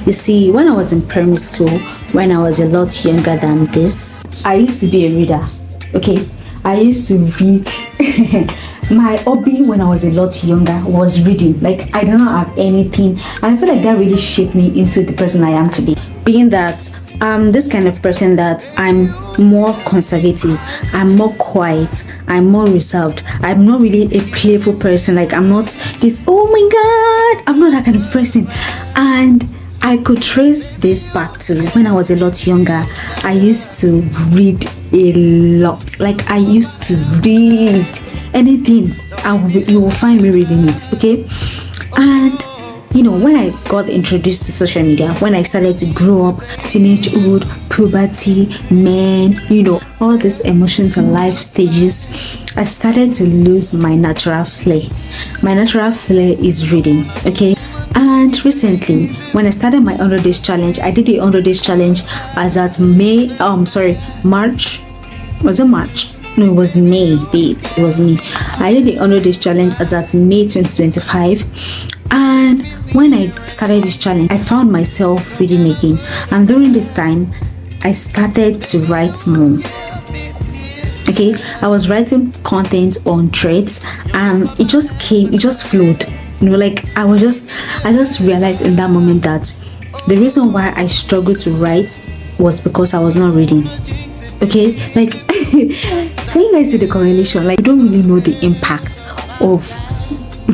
You see, when I was in primary school, when I was a lot younger than this, I used to be a reader. Okay, I used to read. My hobby when I was a lot younger was reading. Like, I did not have anything, and I feel like that really shaped me into the person I am today. Being that I'm this kind of person that I'm more conservative, I'm more quiet, I'm more reserved. I'm not really a playful person. Like, I'm not this, oh my god, I'm not that kind of person. And I could trace this back to when I was a lot younger. I used to read a lot. Like, I used to read anything, and you will find me reading it. Okay, and you know, when I got introduced to social media, when I started to grow up, teenagehood, puberty, men, you know, all these emotions and life stages, I started to lose my natural flair. My natural flair is reading. Okay. And recently, when I started my 100 days challenge, I did the 100 days challenge as at March. Was it March? No, it was May, babe. It was me. I did the 100 days challenge as at May 2025. And when I started this challenge, I found myself reading again. And during this time, I started to write more. Okay, I was writing content on Threads, and it just flowed. You know, like, I just realized in that moment that the reason why I struggled to write was because I was not reading. Okay, like, can you guys see the correlation? Like, you don't really know the impact of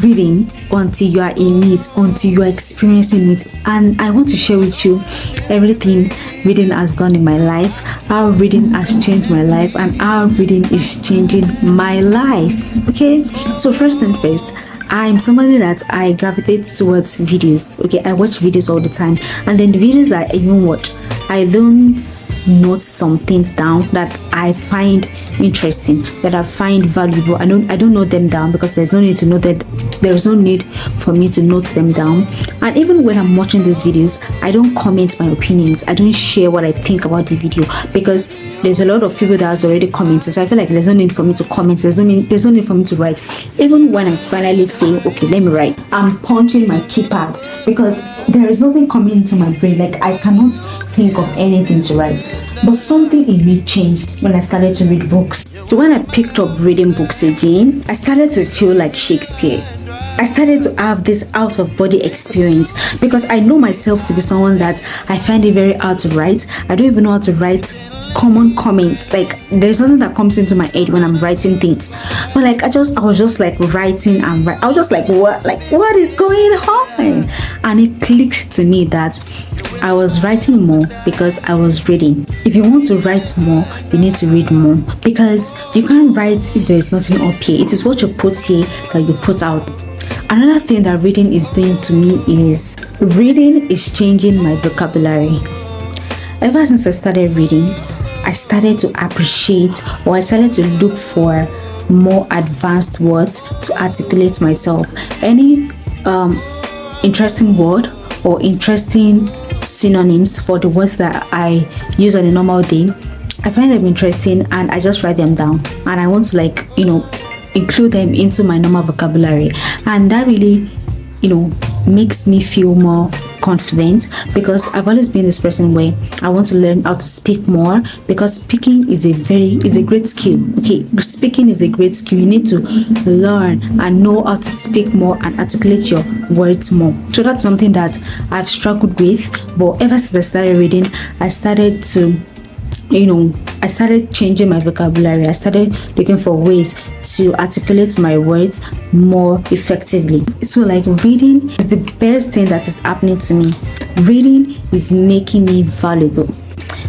reading until you are in it, until you are experiencing it. And I want to share with you everything reading has done in my life, how reading has changed my life, and how reading is changing my life. Okay, so first and first, I'm somebody that I gravitate towards videos. Okay, I watch videos all the time, and then the videos I even watch, I don't note some things down that I find interesting, that I find valuable. I don't note them down because there's no need to note that. There's no need for me to note them down. And even when I'm watching these videos, I don't comment my opinions. I don't share what I think about the video because there's a lot of people that has already commented. So I feel like there's no need for me to comment. There's no need for me to write. Even when I finally say, okay, let me write, I'm punching my keypad because there is nothing coming into my brain. Like, I cannot think of anything to write. But something in me changed when I started to read books. So when I picked up reading books again, I started to feel like Shakespeare. I started to have this out of body experience because I know myself to be someone that I find it very hard to write. I don't even know how to write common comments. Like, there's nothing that comes into my head when I'm writing things. But like, I was just like writing and I was just like, what is going on? And it clicked to me that I was writing more because I was reading. If you want to write more, you need to read more because you can't write if there is nothing up here. It is what you put here that you put out. Another thing that reading is doing to me is reading is changing my vocabulary. Ever since I started reading, I started to appreciate, or I started to look for more advanced words to articulate myself. Any interesting word or interesting synonyms for the words that I use on a normal day, I find them interesting and I just write them down, and I want to, like, you know, include them into my normal vocabulary. And that really, you know, makes me feel more confident because I've always been this person where I want to learn how to speak more because speaking is a great skill. Okay, speaking is a great skill. You need to learn and know how to speak more and articulate your words more. So that's something that I've struggled with, but ever since I started reading, I started to, you know, I started changing my vocabulary. I started looking for ways to articulate my words more effectively. So like, reading is the best thing that is happening to me. Reading is making me valuable.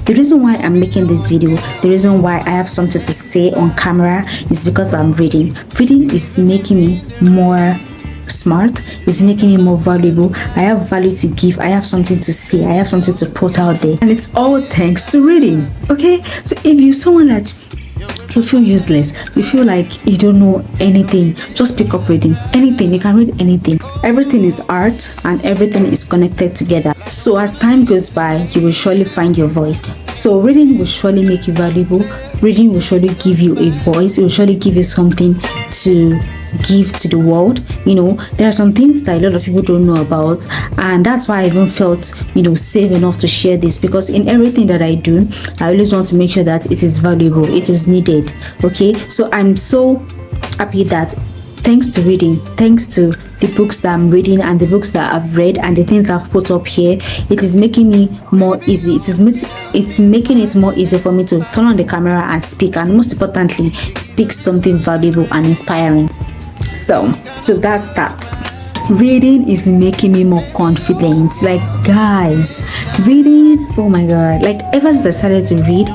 The reason why I'm making this video, the reason why I have something to say on camera is because I'm reading. Reading is making me more smart, is making me more valuable. I have value to give, I have something to say, I have something to put out there, and it's all thanks to reading. Okay, so if you're someone that you feel useless, you feel like you don't know anything, just pick up reading. Anything, you can read anything. Everything is art and everything is connected together. So as time goes by, you will surely find your voice. So reading will surely make you valuable. Reading will surely give you a voice. It will surely give you something to give to the world. There are some things that a lot of people don't know about, and that's why I even felt safe enough to share this, because in everything that I do, I always want to make sure that it is valuable, it is needed. Okay, so I'm so happy that thanks to reading, thanks to the books that I'm reading and the books that I've read and the things I've put up here, it is making me more easy. It's making it more easy for me to turn on the camera and speak, and most importantly, speak something valuable and inspiring. So that's that. Reading is making me more confident. Like, guys, reading, oh my god, like ever since I started to read,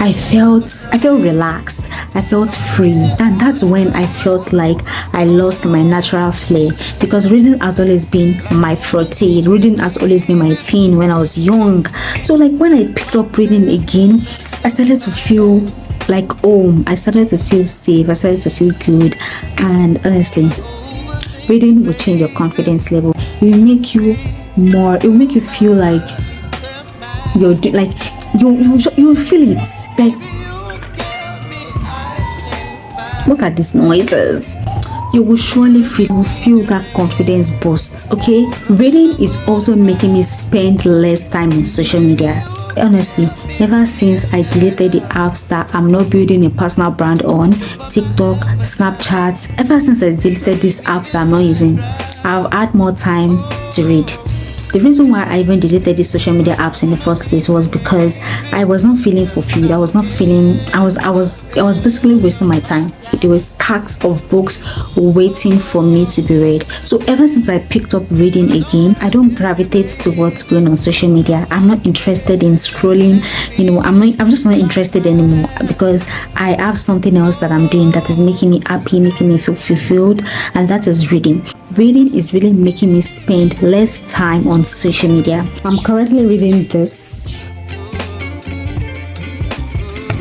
I felt relaxed, I felt free, and that's when I felt like I lost my natural flair, because reading has always been my forte. Reading has always been my thing when I was young. So like when I picked up reading again, I started to feel like home. I started to feel safe, I started to feel good. And honestly, reading will change your confidence level. It will make you feel like you're like you feel it. Like, look at these noises. You will surely feel that confidence boost. Okay, reading is also making me spend less time on social media. Honestly, ever since I deleted the apps that I'm not building a personal brand on, TikTok, Snapchat, ever since I deleted these apps that I'm not using, I've had more time to read. The reason why I even deleted these social media apps in the first place was because I was not feeling fulfilled. I was basically wasting my time. There was stacks of books waiting for me to be read. So ever since I picked up reading again, I don't gravitate towards going on social media. I'm not interested in scrolling. I'm just not interested anymore, because I have something else that I'm doing that is making me happy, making me feel fulfilled, and that is reading. Reading is really making me spend less time on social media. I'm currently reading this.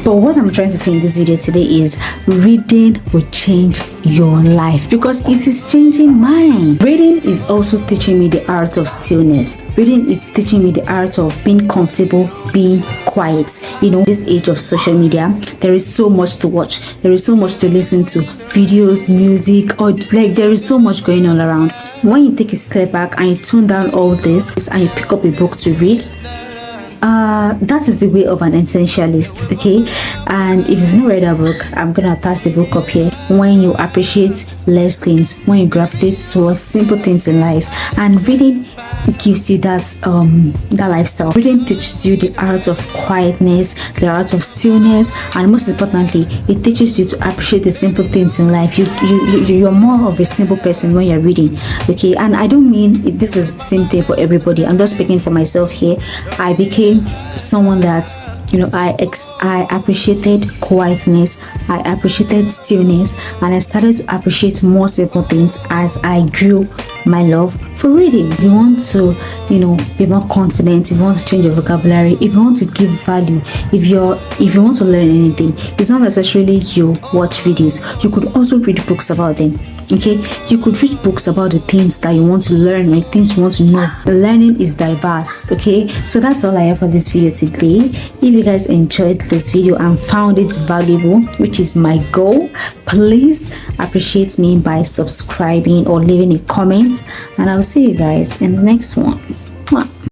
But what I'm trying to say in this video today is reading will change your life, because it is changing mine. Reading is also teaching me the art of stillness. Reading is teaching me the art of being comfortable, being quiet. This age of social media, there is so much to watch, there is so much to listen to, videos, music, or like there is so much going on around. When you take a step back and you tune down all this and you pick up a book to read, that is the way of an essentialist. Okay, and if you've not read a book, I'm gonna attach the book up here. When you appreciate less things, when you gravitate towards simple things in life, and reading gives you that lifestyle. Reading teaches you the art of quietness, the art of stillness, and most importantly, it teaches you to appreciate the simple things in life. You're more of a simple person when you're reading. Okay, and I don't mean this is the same thing for everybody. I'm just speaking for myself here. I became someone that I appreciated quietness, I appreciated stillness, and I started to appreciate more simple things as I grew my love for reading. If you want to be more confident, if you want to change your vocabulary, if you want to give value, if you want to learn anything, it's not necessarily you watch videos. You could also read books about them. Okay, you could read books about the things that you want to learn, like things you want to know. Learning is diverse. Okay, so that's all I have for this video today. If you guys enjoyed this video and found it valuable, which is my goal, please appreciate me by subscribing or leaving a comment, and I'll see you guys in the next one.